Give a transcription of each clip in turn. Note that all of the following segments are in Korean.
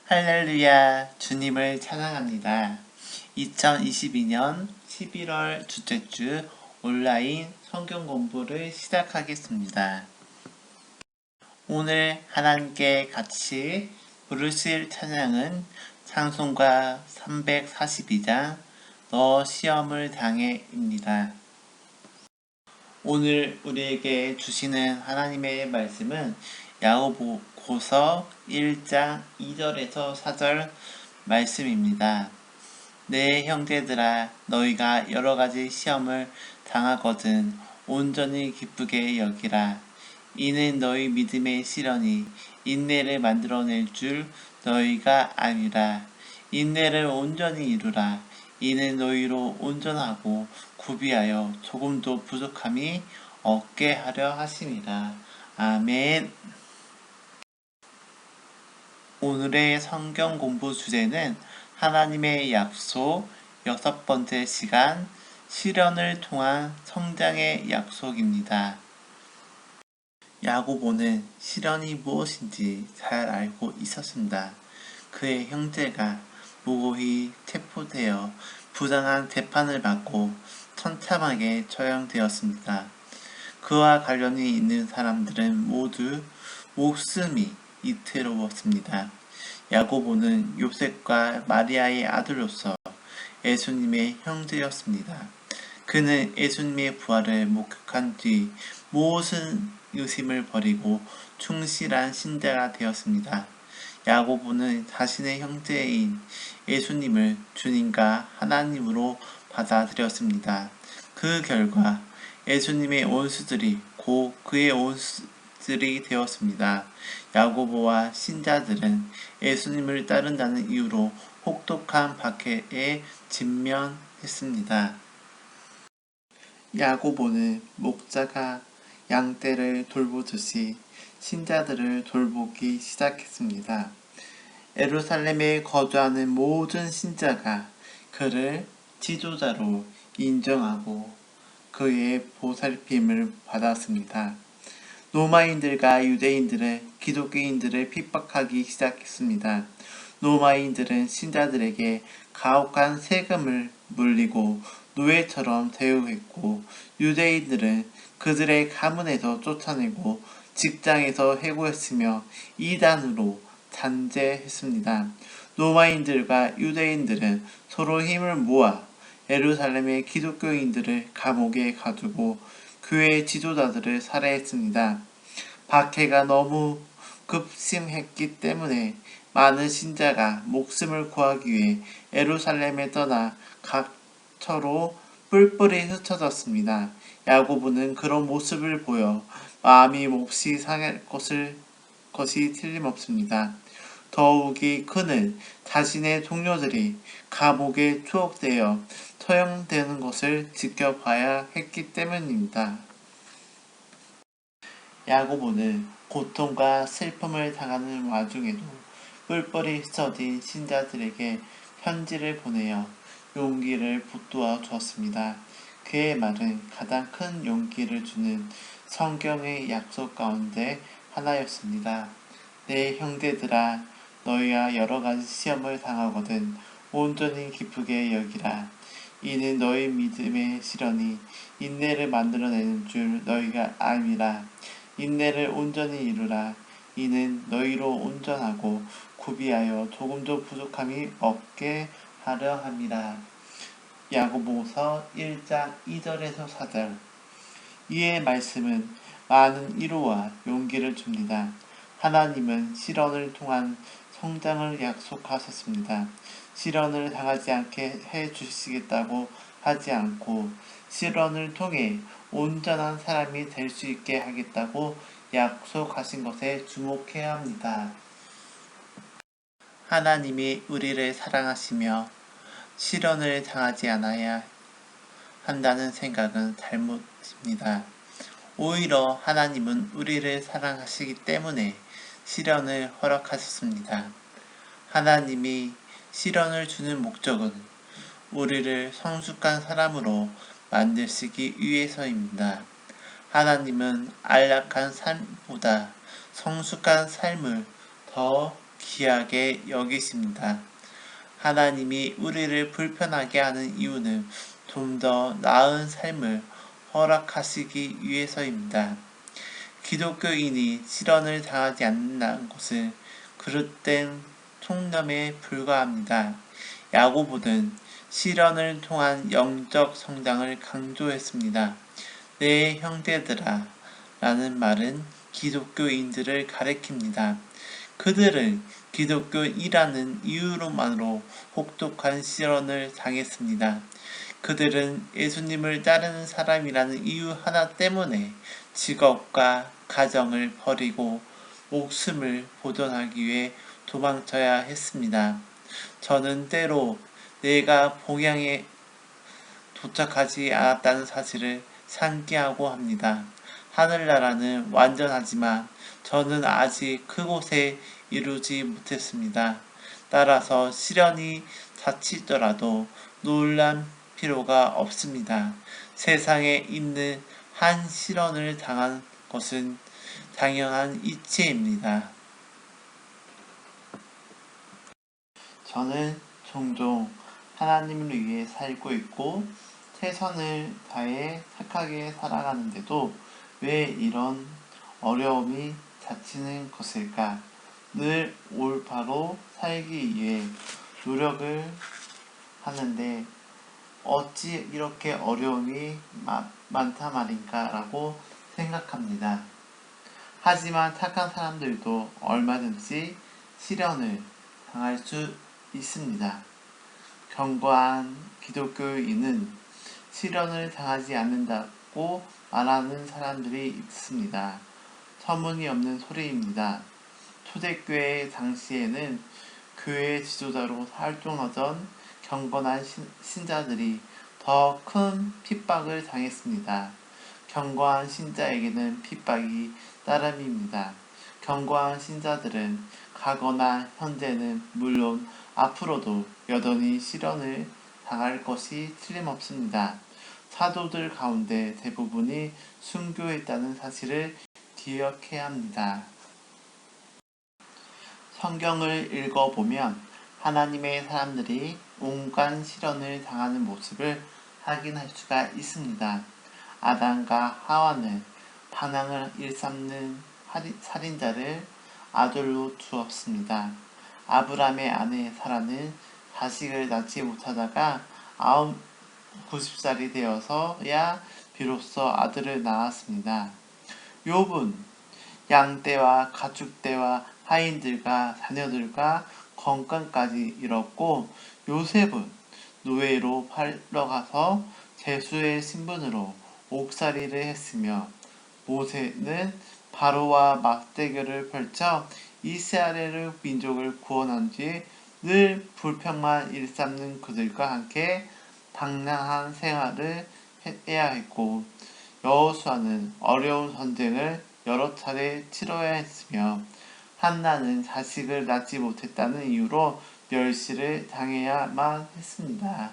할렐루야, 주님을 찬양합니다. 2022년 11월 둘째 주 온라인 성경 공부를 시작하겠습니다. 오늘 하나님께 같이 부르실 찬양은 찬송가 342장 너 시험을 당해입니다. 오늘 우리에게 주시는 하나님의 말씀은 야고보서 1장 2절에서 4절 말씀입니다. 내 형제들아 너희가 여러가지 시험을 당하거든 온전히 기쁘게 여기라. 이는 너희 믿음의 시련이 인내를 만들어낼 줄 너희가 아니라. 인내를 온전히 이루라. 이는 너희로 온전하고 구비하여 조금도 부족함이 없게 하려 하심이라. 아멘. 오늘의 성경 공부 주제는 하나님의 약속 6번째 시간 시련을 통한 성장의 약속입니다. 야고보는 시련이 무엇인지 잘 알고 있었습니다. 그의 형제가 무고히 체포되어 부당한 재판을 받고 처참하게 처형되었습니다. 그와 관련이 있는 사람들은 모두 목숨이 위태로웠습니다. 야고보는 요셉과 마리아의 아들로서 예수님의 형제였습니다. 그는 예수님의 부활을 목격한 뒤 모든 의심을 버리고 충실한 신자가 되었습니다. 야고보는 자신의 형제인 예수님을 주님과 하나님으로 받아들였습니다. 그 결과 예수님의 원수들이 곧 그의 원수들이 되었습니다. 야고보와 신자들은 예수님을 따른다는 이유로 혹독한 박해에 직면했습니다. 야고보는 목자가 양떼를 돌보듯이 신자들을 돌보기 시작했습니다. 예루살렘에 거주하는 모든 신자가 그를 지도자로 인정하고 그의 보살핌을 받았습니다. 로마인들과 유대인들은 기독교인들을 핍박하기 시작했습니다. 로마인들은 신자들에게 가혹한 세금을 물리고 노예처럼 대우했고 유대인들은 그들의 가문에서 쫓아내고 직장에서 해고했으며 이단으로 잔재했습니다. 로마인들과 유대인들은 서로 힘을 모아 예루살렘의 기독교인들을 감옥에 가두고 교회 지도자들을 살해했습니다. 박해가 너무 급심했기 때문에 많은 신자가 목숨을 구하기 위해 예루살렘에 떠나 각처로 뿔뿔이 흩어졌습니다. 야고보는 그런 모습을 보여 마음이 몹시 상할 것이 틀림없습니다. 더욱이 그는 자신의 동료들이 감옥에 투옥되어 처형되는 것을 지켜봐야 했기 때문입니다. 야고보는 고통과 슬픔을 당하는 와중에도 뿔뿔이 흩어진 신자들에게 편지를 보내어 용기를 북돋워 주었습니다. 그의 말은 가장 큰 용기를 주는 성경의 약속 가운데 하나였습니다. 내 형제들아 너희가 여러가지 시험을 당하거든 온전히 기쁘게 여기라. 이는 너희 믿음의 시련이 인내를 만들어내는 줄 너희가 알미라. 인내를 온전히 이루라. 이는 너희로 온전하고 구비하여 조금도 부족함이 없게 하려 함이라. 야고보서 1장 2절에서 4절. 이의 말씀은 많은 위로와 용기를 줍니다. 하나님은 시련을 통한 성장을 약속하셨습니다. 시련을 당하지 않게 해 주시겠다고 하지 않고 시련을 통해 온전한 사람이 될 수 있게 하겠다고 약속하신 것에 주목해야 합니다. 하나님이 우리를 사랑하시며 시련을 당하지 않아야 한다는 생각은 잘못입니다. 오히려 하나님은 우리를 사랑하시기 때문에 시련을 허락하셨습니다. 하나님이 시련을 주는 목적은 우리를 성숙한 사람으로 만드시기 위해서입니다. 하나님은 안락한 삶보다 성숙한 삶을 더 귀하게 여기십니다. 하나님이 우리를 불편하게 하는 이유는 좀 더 나은 삶을 허락하시기 위해서입니다. 기독교인이 시련을 당하지 않는다는 것은 그릇된 통념에 불과합니다. 야고보는 시련을 통한 영적 성장을 강조했습니다. 내 형제들아 라는 말은 기독교인들을 가리킵니다. 그들은 기독교인이라는 이유로만으로 혹독한 시련을 당했습니다. 그들은 예수님을 따르는 사람이라는 이유 하나 때문에 직업과 가정을 버리고 목숨을 보존하기 위해 도망쳐야 했습니다. 저는 때로 내가 봉양에 도착하지 않았다는 사실을 상기하고 합니다. 하늘나라는 완전하지만 저는 아직 그곳에 이루지 못했습니다. 따라서 시련이 닥치더라도 놀랄 필요가 없습니다. 세상에 있는 한 시련을 당한 것은 당연한 이치입니다. 저는 종종 하나님을 위해 살고 있고 최선을 다해 착하게 살아가는데도 왜 이런 어려움이 닥치는 것일까? 늘 올바로 살기 위해 노력을 하는데 어찌 이렇게 어려움이 많단 말인가 라고 생각합니다. 하지만 착한 사람들도 얼마든지 시련을 당할 수 있습니다. 견고한 기독교인은 시련을 당하지 않는다고 말하는 사람들이 있습니다. 터무니없는 소리입니다. 초대교회 당시에는 교회 지도자로 활동하던 경건한 신자들이 더 큰 핍박을 당했습니다. 견고한 신자에게는 핍박이 따름입니다. 견고한 신자들은 과거나 현재는 물론 앞으로도 여전히 시련을 당할 것이 틀림없습니다. 사도들 가운데 대부분이 순교했다는 사실을 기억해야 합니다. 성경을 읽어보면 하나님의 사람들이 온갖 시련을 당하는 모습을 확인할 수가 있습니다. 아담과 하와는 반항을 일삼는 살인자를 아들로 두었습니다. 아브람의 아내 사라는 자식을 낳지 못하다가 90살이 되어서야 비로소 아들을 낳았습니다. 욥은 양떼와 가축떼와 하인들과 자녀들과 건강까지 잃었고 요셉은 노예로 팔려가서 제수의 신분으로 옥살이를 했으며 모세는 바로와 맞대결을 펼쳐 이스라엘 민족을 구원한 뒤 늘 불평만 일삼는 그들과 함께 방랑한 생활을 해야 했고 여호수아는 어려운 전쟁을 여러 차례 치러야 했으며 한나는 자식을 낳지 못했다는 이유로 멸시를 당해야만 했습니다.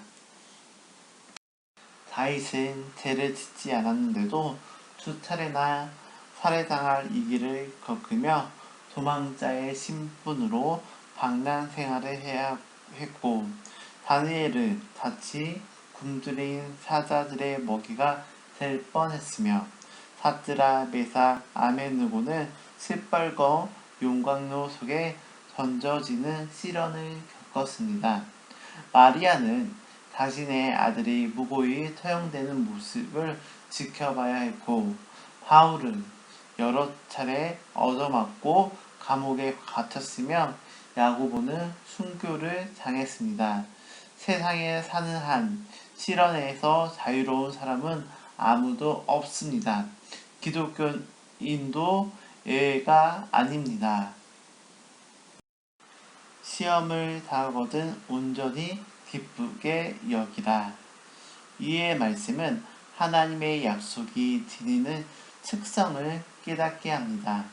다윗은 죄를 짓지 않았는데도 2차례나 살해당할 위기를 겪으며 도망자의 신분으로 방랑 생활을 해야 했고 다니엘은 자칫 굶주린 사자들의 먹이가 될 뻔했으며 사드라, 메삭, 아벤느고는 시뻘건 용광로 속에 던져지는 시련을 겪었습니다. 마리아는 자신의 아들이 무고히 처형되는 모습을 지켜봐야 했고 바울은 여러 차례 얻어맞고 감옥에 갇혔으며 야고보는 순교를 당했습니다. 세상에 사는 한 시련에서 자유로운 사람은 아무도 없습니다. 기독교인도 예외가 아닙니다. 시험을 당하거든 온전히 기쁘게 여기라. 이의 말씀은 하나님의 약속이 지니는 특성을 깨닫게 합니다.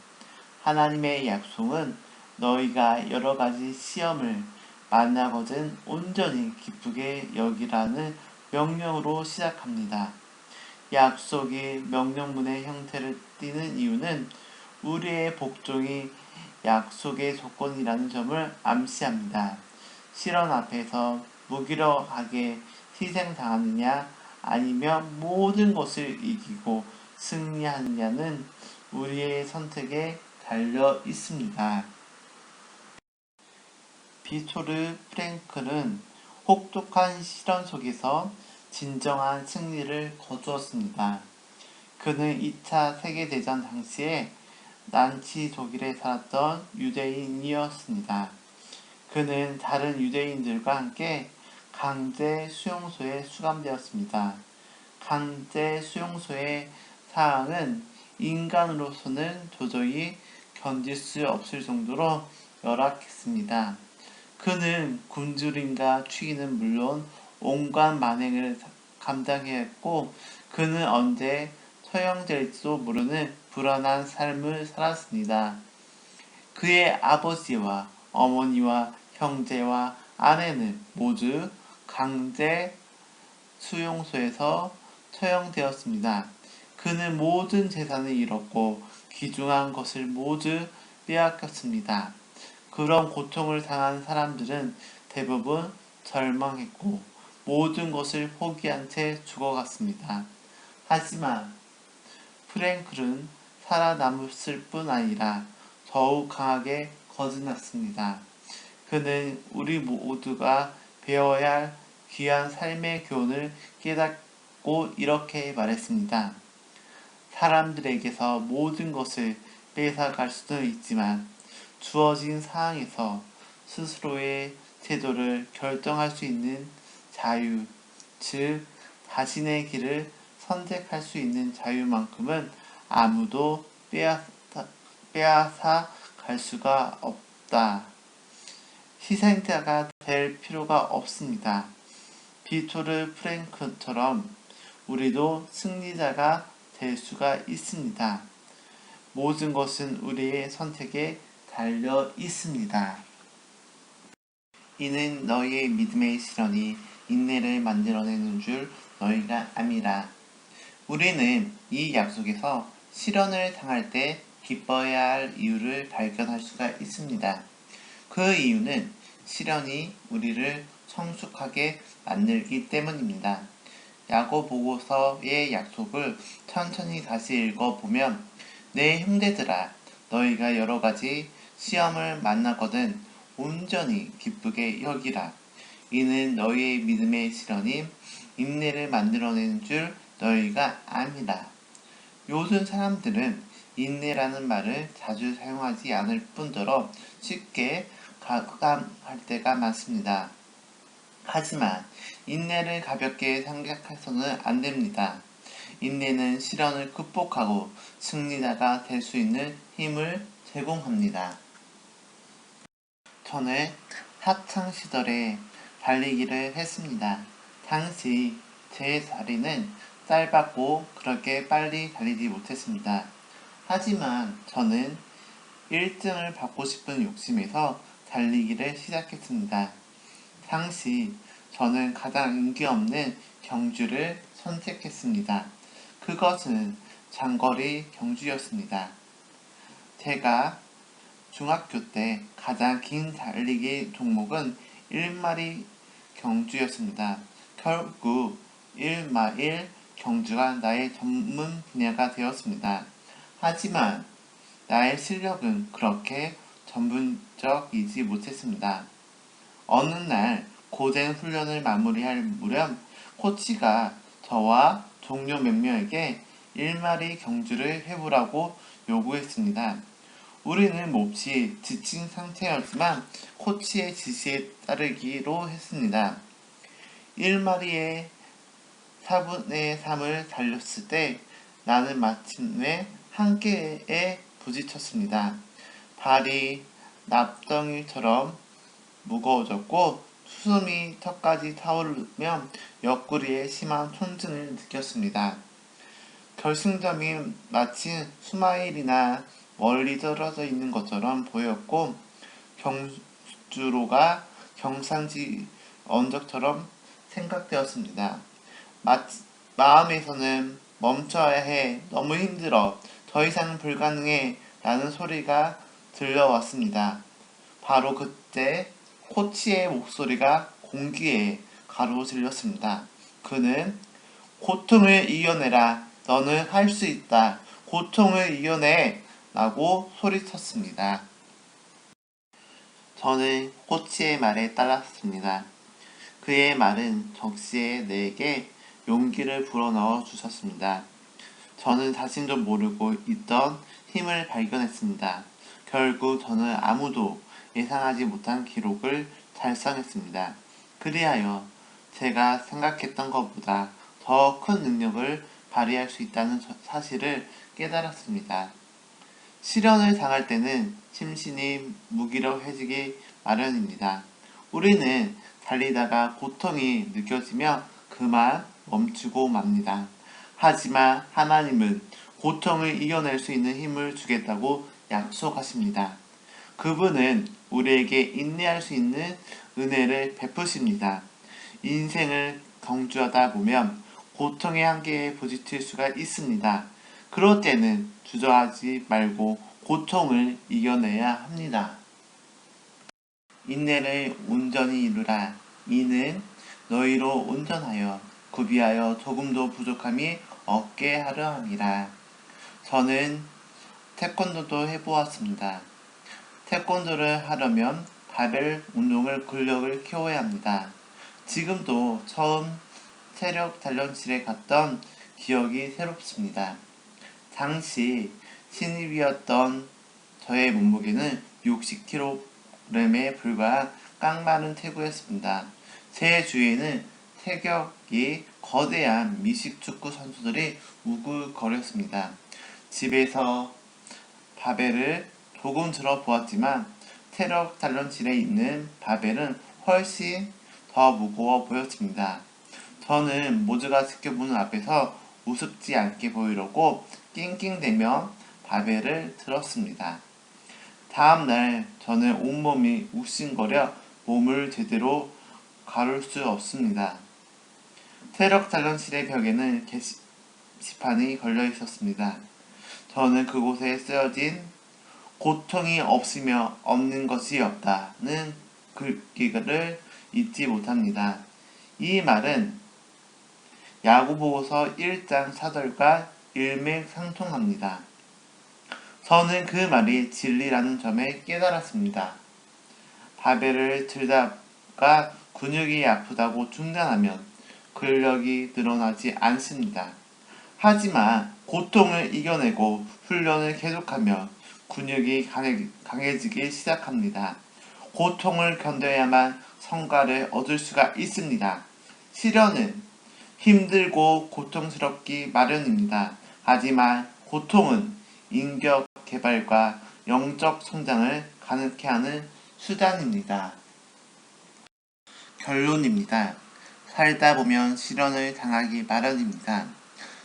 하나님의 약속은 너희가 여러 가지 시험을 만나거든 온전히 기쁘게 여기라는 명령으로 시작합니다. 약속이 명령문의 형태를 띠는 이유는 우리의 복종이 약속의 조건이라는 점을 암시합니다. 실현 앞에서 무기력하게 희생당하느냐 아니면 모든 것을 이기고 승리하느냐는 우리의 선택에 달려 있습니다. 빅토르 프랭클은 혹독한 시련 속에서 진정한 승리를 거두었습니다. 그는 2차 세계대전 당시에 난치 독일에 살았던 유대인이었습니다. 그는 다른 유대인들과 함께 강제 수용소에 수감되었습니다. 강제 수용소의 사항은 인간으로서는 도저히 견딜 수 없을 정도로 열악했습니다. 그는 굶주림과 취기는 물론 온갖 만행을 감당해야 했고, 그는 언제 처형될지도 모르는 불안한 삶을 살았습니다. 그의 아버지와 어머니와 형제와 아내는 모두 강제 수용소에서 처형되었습니다. 그는 모든 재산을 잃었고 귀중한 것을 모두 빼앗겼습니다. 그런 고통을 당한 사람들은 대부분 절망했고 모든 것을 포기한 채 죽어갔습니다. 하지만 프랭클은 살아남았을 뿐 아니라 더욱 강하게 거듭났습니다. 그는 우리 모두가 배워야 할 귀한 삶의 교훈을 깨닫고 이렇게 말했습니다. 사람들에게서 모든 것을 뺏어갈 수도 있지만 주어진 상황에서 스스로의 태도를 결정할 수 있는 자유, 즉 자신의 길을 선택할 수 있는 자유만큼은 아무도 빼앗아 갈 수가 없다. 희생자가 될 필요가 없습니다. 빅토르 프랭클처럼 우리도 승리자가 될 수가 있습니다. 모든 것은 우리의 선택에 달려 있습니다. 이는 너희의 믿음의 실현이 인내를 만들어내는 줄 너희가 암이라. 우리는 이 약속에서 실현을 당할 때 기뻐해야 할 이유를 발견할 수가 있습니다. 그 이유는 실현이 우리를 성숙하게 만들기 때문입니다. 야고보서의 약속을 천천히 다시 읽어보면 내 형제들아 너희가 여러가지 시험을 만나거든 온전히 기쁘게 여기라. 이는 너희의 믿음의 실현이 인내를 만들어내는 줄 너희가 압니다. 요즘 사람들은 인내라는 말을 자주 사용하지 않을 뿐더러 쉽게 가감할 때가 많습니다. 하지만 인내를 가볍게 생각해서는 안 됩니다. 인내는 시련을 극복하고 승리자가 될 수 있는 힘을 제공합니다. 저는 학창시절에 달리기를 했습니다. 당시 제 다리는 짧았고 그렇게 빨리 달리지 못했습니다. 하지만 저는 1등을 받고 싶은 욕심에서 달리기를 시작했습니다. 당시 저는 가장 인기 없는 경주를 선택했습니다. 그것은 장거리 경주였습니다. 제가 중학교 때 가장 긴 달리기 종목은 1마리 경주였습니다. 결국 1마일 경주가 나의 전문 분야가 되었습니다. 하지만 나의 실력은 그렇게 전문적이지 못했습니다. 어느 날 고된 훈련을 마무리할 무렵 코치가 저와 동료 몇 명에게 1마리 경주를 해보라고 요구했습니다. 우리는 몹시 지친 상태였지만 코치의 지시에 따르기로 했습니다. 1마리의 4분의 3을 달렸을 때 나는 마침내 한계에 부딪혔습니다. 발이 납덩이처럼 무거워졌고 수숨이 턱까지 타오르며 옆구리에 심한 통증을 느꼈습니다. 결승점이 마치 수마일이나 멀리 떨어져 있는 것처럼 보였고 경주로가 경산지 언덕처럼 생각되었습니다. 마음에서는 멈춰야 해, 너무 힘들어, 더 이상 불가능해 라는 소리가 들려왔습니다. 바로 그때 코치의 목소리가 공기에 가로질렀습니다. 그는 고통을 이겨내라. 너는 할 수 있다. 고통을 이겨내. 라고 소리쳤습니다. 저는 코치의 말에 따랐습니다. 그의 말은 적시에 내게 용기를 불어넣어 주셨습니다. 저는 자신도 모르고 있던 힘을 발견했습니다. 결국 저는 아무도 예상하지 못한 기록을 달성했습니다. 그리하여 제가 생각했던 것보다 더 큰 능력을 발휘할 수 있다는 사실을 깨달았습니다. 시련을 당할 때는 심신이 무기력해지기 마련입니다. 우리는 달리다가 고통이 느껴지며 그만 멈추고 맙니다. 하지만 하나님은 고통을 이겨낼 수 있는 힘을 주겠다고 약속하십니다. 그분은 우리에게 인내할 수 있는 은혜를 베푸십니다. 인생을 경주하다 보면 고통의 한계에 부딪힐 수가 있습니다. 그럴 때는 주저하지 말고 고통을 이겨내야 합니다. 인내를 온전히 이루라. 이는 너희로 온전하여 구비하여 조금도 부족함이 없게 하려 함이라. 저는 태권도도 해보았습니다. 태권도를 하려면 바벨 운동을 근력을 키워야 합니다. 지금도 처음 체력 단련실에 갔던 기억이 새롭습니다. 당시 신입이었던 저의 몸무게는 60kg에 불과한 깡마른 태구였습니다. 제 주위에는 체격이 거대한 미식축구 선수들이 우글거렸습니다. 집에서 바벨을 조금 들어보았지만 체력 단련실에 있는 바벨은 훨씬 더 무거워 보였습니다. 저는 모두가 지켜보는 앞에서 우습지 않게 보이려고 낑낑대며 바벨을 들었습니다. 다음날 저는 온몸이 욱신거려 몸을 제대로 가룰 수 없습니다. 체력 단련실의 벽에는 게시판이 걸려 있었습니다. 저는 그곳에 쓰여진 고통이 없으며 없는 것이 없다는 글귀를 잊지 못합니다. 이 말은 야고보서 1장 4절과 일맥상통합니다. 저는 그 말이 진리라는 점에 깨달았습니다. 바벨을 들다가 근육이 아프다고 중단하면 근력이 늘어나지 않습니다. 하지만 고통을 이겨내고 훈련을 계속하면 근육이 강해지기 시작합니다. 고통을 견뎌야만 성과를 얻을 수가 있습니다. 시련은 힘들고 고통스럽기 마련입니다. 하지만 고통은 인격 개발과 영적 성장을 가능케 하는 수단입니다. 결론입니다. 살다 보면 시련을 당하기 마련입니다.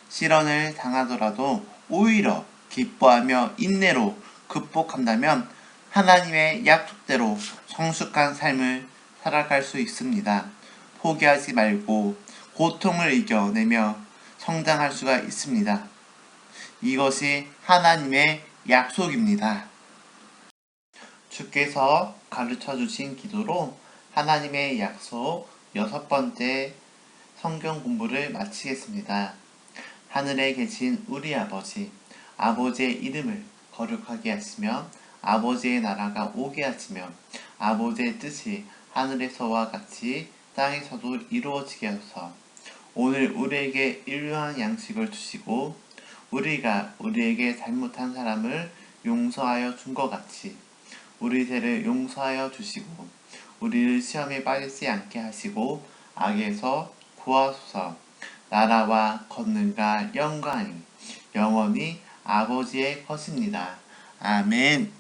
시련을 당하더라도 오히려 기뻐하며 인내로 극복한다면 하나님의 약속대로 성숙한 삶을 살아갈 수 있습니다. 포기하지 말고 고통을 이겨내며 성장할 수가 있습니다. 이것이 하나님의 약속입니다. 주께서 가르쳐 주신 기도로 하나님의 약속 6번째 성경 공부를 마치겠습니다. 하늘에 계신 우리 아버지, 아버지의 이름을 거룩하게 하시며 아버지의 나라가 오게 하시며 아버지의 뜻이 하늘에서와 같이 땅에서도 이루어지게 하소서. 오늘 우리에게 일용할 양식을 주시고 우리가 우리에게 잘못한 사람을 용서하여 준 것 같이 우리 죄를 용서하여 주시고 우리를 시험에 빠지지 않게 하시고 악에서 구하소서. 나라와 권능과 영광이 영원히 아버지의 것입니다. 아멘.